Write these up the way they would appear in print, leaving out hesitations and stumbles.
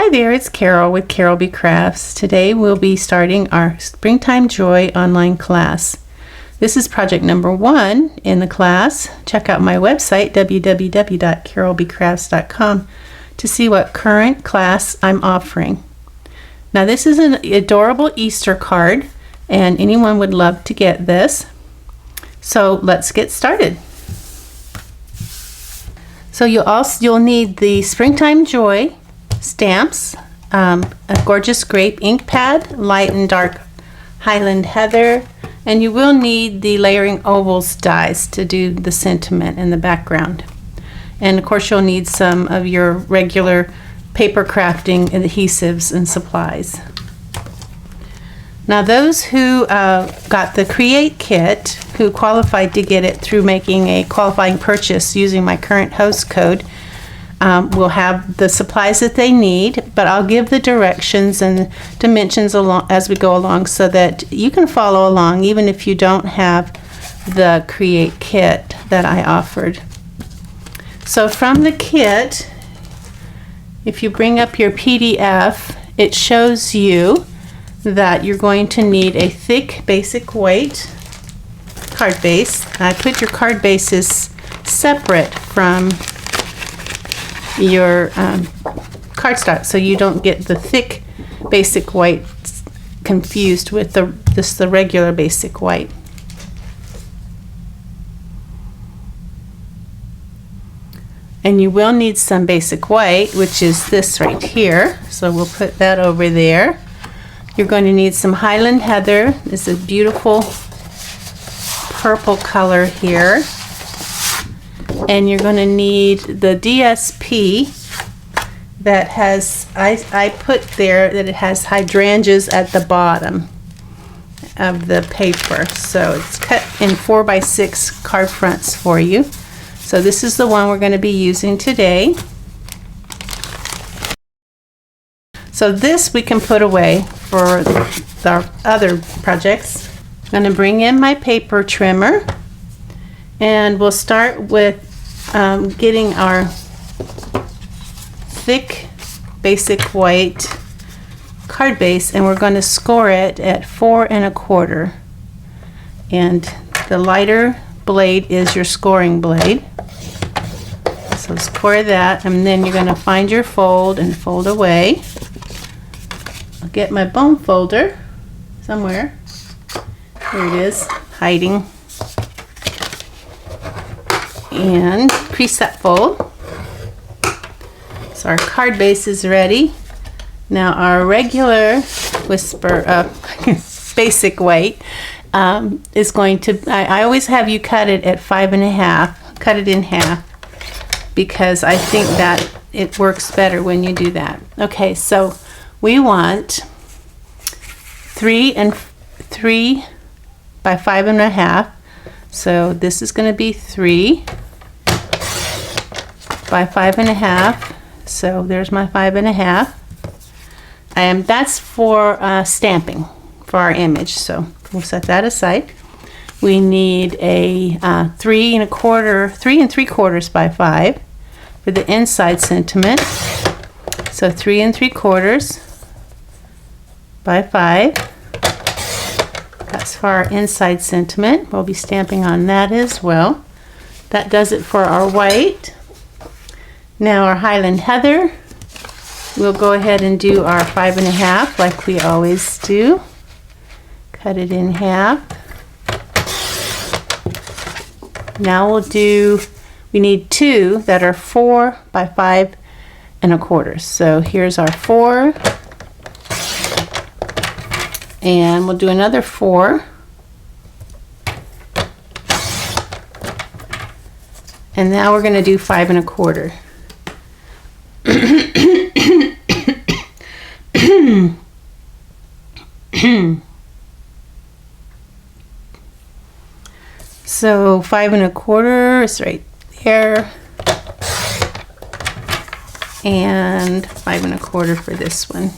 Hi there, it's Carol with Carolbcrafts. Today we'll be starting our Springtime Joy online class. This is project number 1 in the class. Check out my website, www.carolbcrafts.com, to see what current class I'm offering. Now this is an adorable Easter card, and anyone would love to get this. So let's get started. So you'll need the Springtime Joy stamps, a gorgeous grape ink pad, light and dark Highland Heather, and you will need the layering ovals dies to do the sentiment in the background. And of course you'll need some of your regular paper crafting adhesives and supplies. Now those who got the Create Kit, who qualified to get it through making a qualifying purchase using my current host code, will have the supplies that they need, but I'll give the directions and dimensions along as we go along so that you can follow along even if you don't have the Create Kit that I offered. So from the kit, if you bring up your PDF, it shows you that you're going to need a thick basic weight card base. I put your card bases separate from your cardstock so you don't get the thick basic white confused with the regular basic white. And you will need some basic white, which is this right here, so we'll put that over there. You're going to need some Highland Heather. It's a beautiful purple color here. And you're going to need the DSP that has, I put there that it has hydrangeas at the bottom of the paper. So it's cut in 4x6 card fronts for you. So this is the one we're going to be using today. So this we can put away for our other projects. I'm going to bring in my paper trimmer, and we'll start with getting our thick basic white card base, and we're going to score it at 4 1/4. And the lighter blade is your scoring blade. So score that, and then you're going to find your fold and fold away. I'll get my bone folder somewhere. Here it is, hiding. And crease that fold. So our card base is ready. Now our regular basic weight is going to, I always have you cut it at 5 1/2, cut it in half, because I think that it works better when you do that. Okay, so we want 3 by 5 1/2. So this is going to be 3 by 5 1/2. So there's my 5 1/2. That's for stamping for our image. So we'll set that aside. We need a 3 3/4 by 5 for the inside sentiment. So 3 3/4 by 5. That's for our inside sentiment. We'll be stamping on that as well. That does it for our white. Now our Highland Heather, we'll go ahead and do our 5 1/2 like we always do. Cut it in half. Now we need 2 that are 4 by 5 1/4. So here's our 4. And we'll do another 4. And now we're going to do 5 1/4. So 5 1/4 is right there. And 5 1/4 for this one.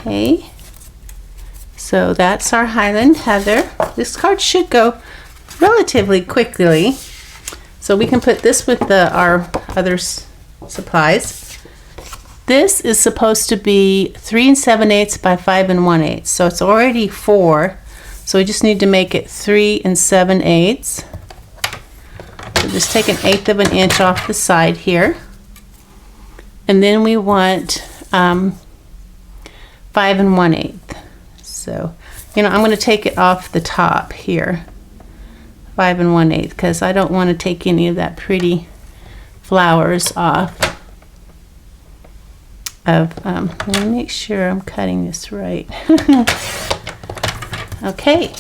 Okay, so that's our Highland Heather. This card should go relatively quickly. So we can put this with our other supplies. This is supposed to be 3 7/8 by 5 1/8, so it's already 4. So we just need to make it 3 7/8. So just take 1/8 of an inch off the side here, and then we want 5 1/8. So, you know, I'm going to take it off the top here, 5 1/8, because I don't want to take any of that pretty flowers off. Let me make sure I'm cutting this right. Okay,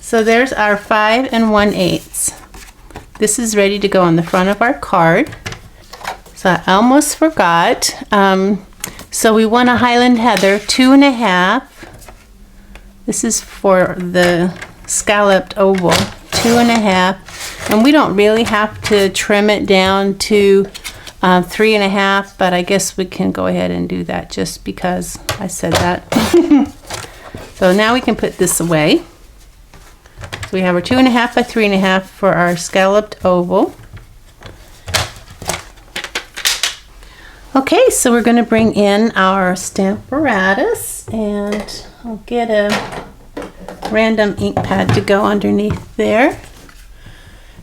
so there's our 5 1/8. This is ready to go on the front of our card. So I almost forgot. So we want a Highland Heather 2 1/2. This is for the scalloped oval, 2 1/2. And we don't really have to trim it down to 3 1/2, but I guess we can go ahead and do that just because I said that. So now we can put this away. So we have our 2 1/2 by 3 1/2 for our scalloped oval. Okay, so we're going to bring in our Stamparatus, and I'll get a random ink pad to go underneath there.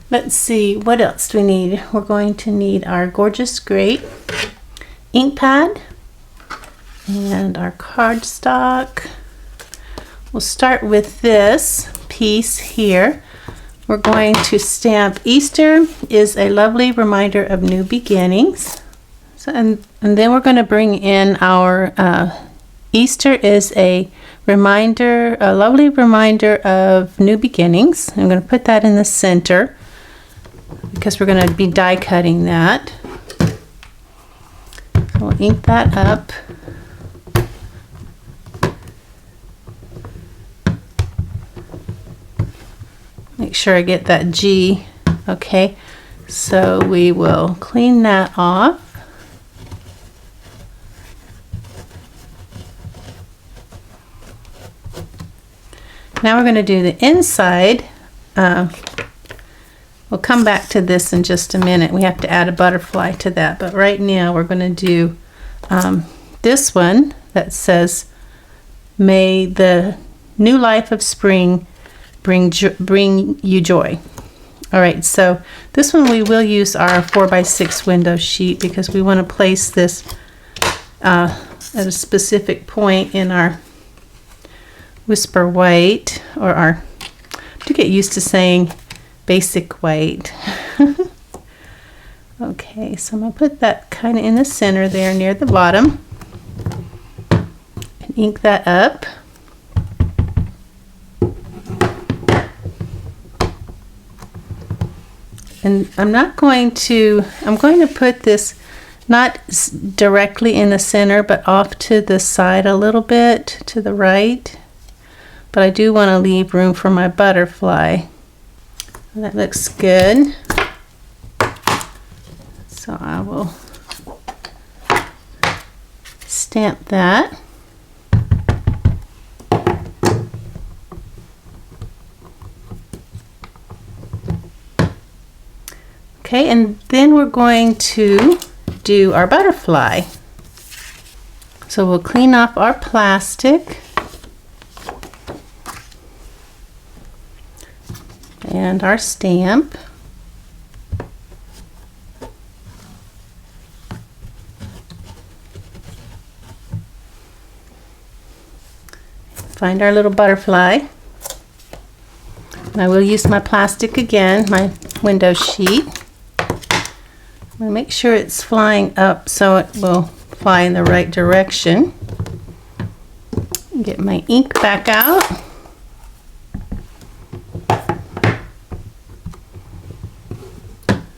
Let's see, what else do we need? We're going to need our Gorgeous Grape ink pad and our cardstock. We'll start with this piece here. We're going to stamp Easter is a lovely reminder of new beginnings. So, and then we're going to bring in our Easter is a reminder, a lovely reminder of new beginnings. I'm going to put that in the center, because we're going to be die cutting that. So we'll ink that up. Make sure I get that G. Okay, so we will clean that off. Now we're going to do the inside. We'll come back to this in just a minute. We have to add a butterfly to that, but right now we're going to do this one that says, "May the new life of spring bring you joy." All right, so this one we will use our 4x6 window sheet, because we want to place this at a specific point in our Whisper White, or our, to get used to saying basic white. Okay, so I'm going to put that kind of in the center there near the bottom and ink that up. And I'm going to put this not directly in the center, but off to the side a little bit to the right. But I do want to leave room for my butterfly. That looks good. So I will stamp that. Okay, and then we're going to do our butterfly. So we'll clean off our plastic. And our stamp. Find our little butterfly. And I will use my plastic again, my window sheet. I'm going to make sure it's flying up so it will fly in the right direction. Get my ink back out.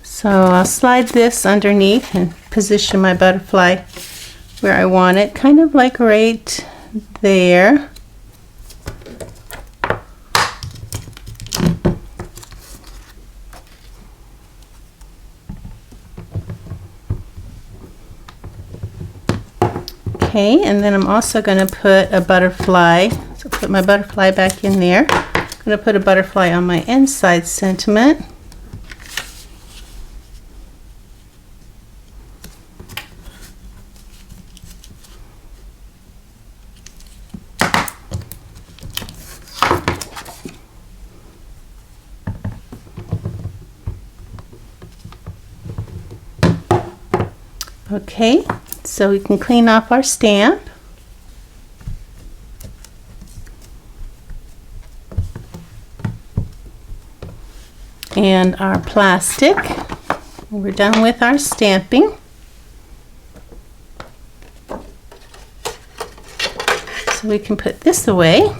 So I'll slide this underneath and position my butterfly where I want it, kind of like right there. Okay, and then I'm also going to put a butterfly. So put my butterfly back in there. I'm going to put a butterfly on my inside sentiment. Okay, so we can clean off our stamp. And our plastic. We're done with our stamping. So we can put this away.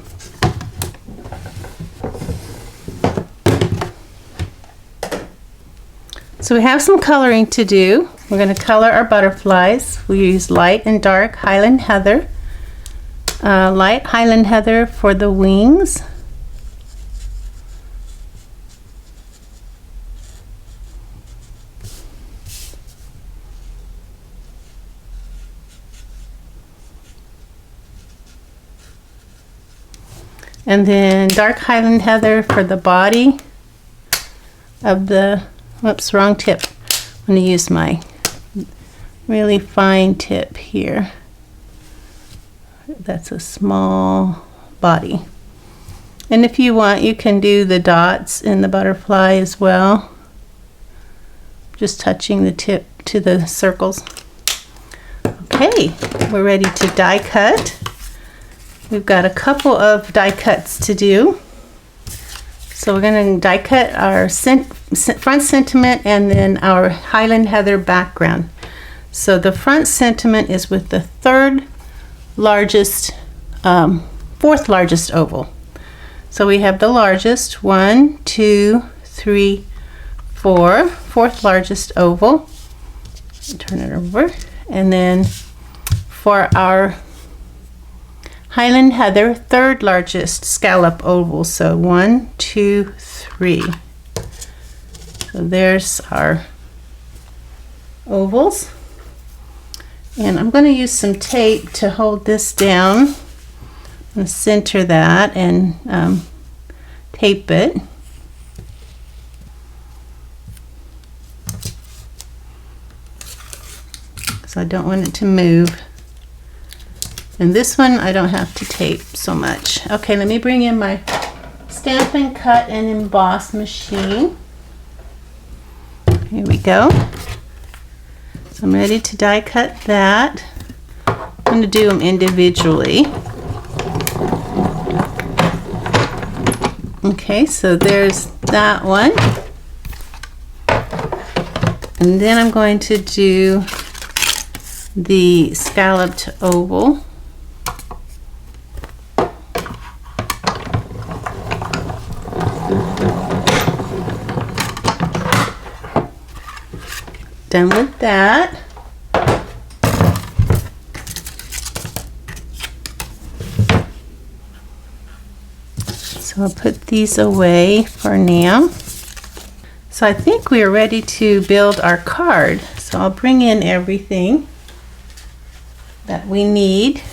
So we have some coloring to do. We're going to color our butterflies. We use light and dark Highland Heather. Light Highland Heather for the wings. And then dark Highland Heather for the body of the, whoops, wrong tip. I'm going to use my really fine tip here. That's a small body. And if you want, you can do the dots in the butterfly as well. Just touching the tip to the circles. Okay, we're ready to die cut. We've got a couple of die cuts to do. So we're going to die cut our front sentiment and then our Highland Heather background. So the front sentiment is with the fourth largest oval. So we have the largest, 1, 2, 3, 4, fourth largest oval. Turn it over. And then for our Highland Heather, third largest scallop oval. So 1, 2, 3. So there's our ovals. And I'm going to use some tape to hold this down. I'm going to center that and tape it. So I don't want it to move. And this one I don't have to tape so much. Okay, let me bring in my Stampin' Cut and Emboss machine. Here we go. So I'm ready to die cut that. I'm going to do them individually. Okay, so there's that one. And then I'm going to do the scalloped oval. Done with that. So I'll put these away for now. So I think we are ready to build our card. So I'll bring in everything that we need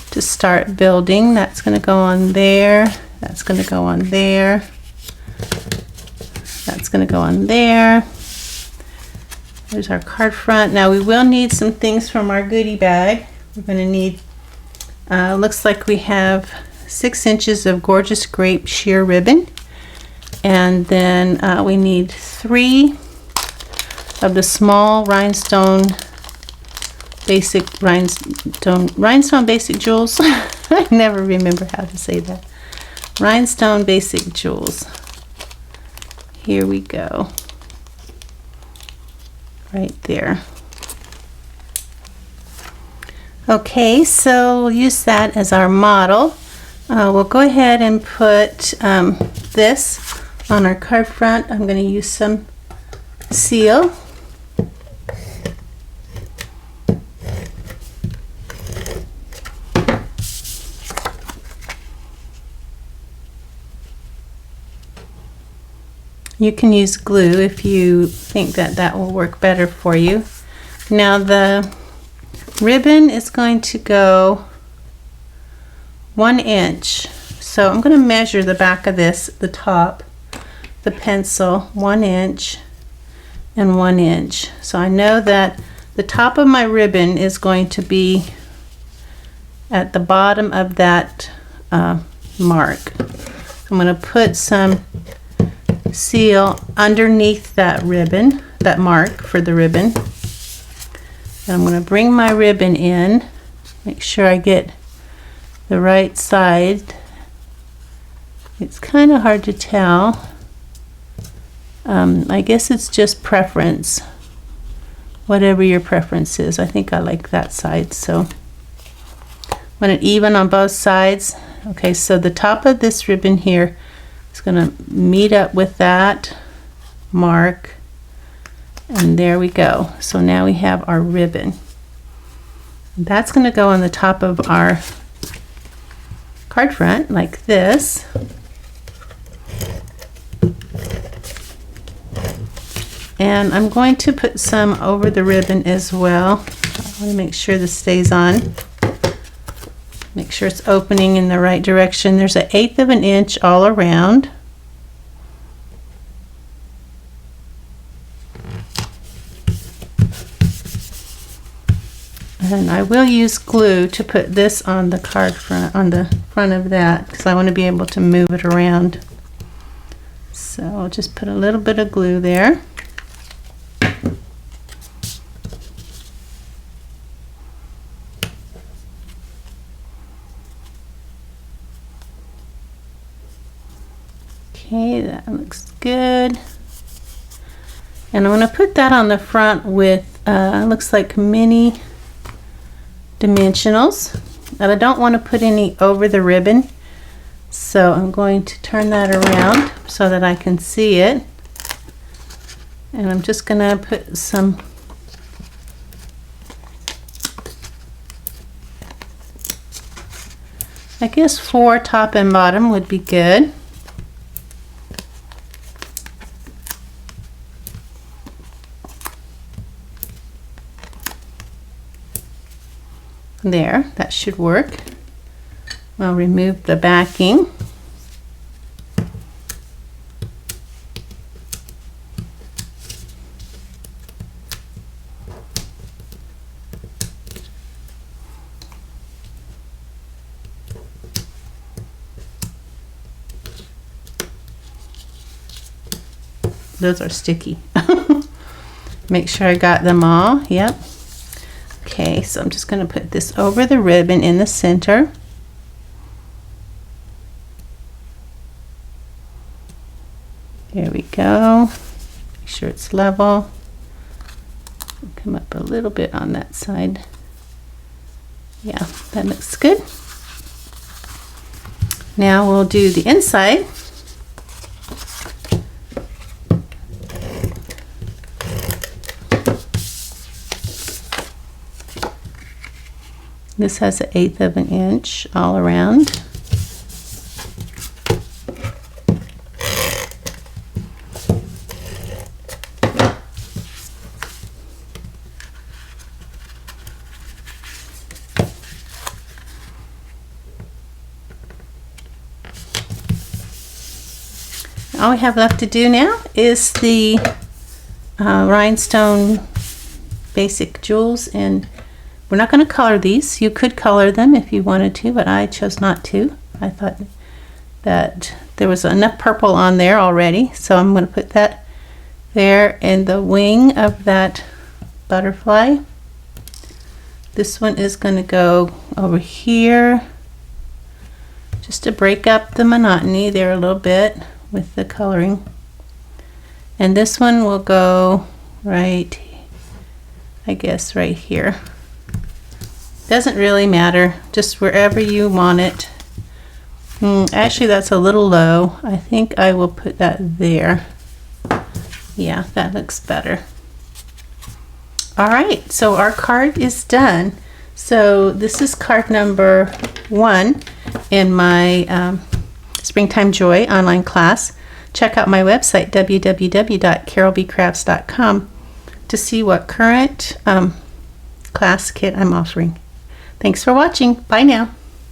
to start building. That's going to go on there. That's going to go on there. That's going to go on there. There's our card front. Now we will need some things from our goodie bag. We're going to need, looks like we have 6 inches of gorgeous grape sheer ribbon. And then we need 3 of the small rhinestone basic jewels. I never remember how to say that. Rhinestone basic jewels. Here we go. Right there. Okay, so we'll use that as our model. We'll go ahead and put this on our card front. I'm going to use some seal. You can use glue if you think that that will work better for you. Now the ribbon is going to go 1 inch. So I'm going to measure the back of this, the top, the pencil, 1 inch and 1 inch. So I know that the top of my ribbon is going to be at the bottom of that mark. I'm going to put some seal underneath that ribbon, that mark for the ribbon. And I'm going to bring my ribbon in, make sure I get the right side. It's kind of hard to tell. I guess it's just preference, whatever your preference is. I think I like that side, so want it even on both sides. Okay, so the top of this ribbon here is going to meet up with that mark, and there we go. So now we have our ribbon. That's going to go on the top of our card front like this. And I'm going to put some over the ribbon as well. I want to make sure this stays on. Make sure it's opening in the right direction. There's 1/8 of an inch all around. And I will use glue to put this on the card front, on the front of that, because I want to be able to move it around. So I'll just put a little bit of glue there. Okay, that looks good. And I'm going to put that on the front with, looks like mini dimensionals. And I don't want to put any over the ribbon, so I'm going to turn that around so that I can see it. And I'm just going to put some I guess 4 top and bottom would be good. There, that should work. I'll remove the backing. Those are sticky. Make sure I got them all. Yep. Okay, so I'm just going to put this over the ribbon in the center. There we go. Make sure it's level. Come up a little bit on that side. Yeah, that looks good. Now we'll do the inside. This has 1/8 of an inch all around. All we have left to do now is the rhinestone basic jewels, and we're not going to color these. You could color them if you wanted to, but I chose not to. I thought that there was enough purple on there already, so I'm going to put that there in the wing of that butterfly. This one is going to go over here just to break up the monotony there a little bit with the coloring. And this one will go right, I guess, right here. Doesn't really matter, just wherever you want it. Actually, that's a little low. I think I will put that there. Yeah, that looks better. All right, so our card is done. So this is card number 1 in my Springtime Joy online class. Check out my website, www.carolbcrafts.com, to see what current class kit I'm offering. Thanks for watching. Bye now.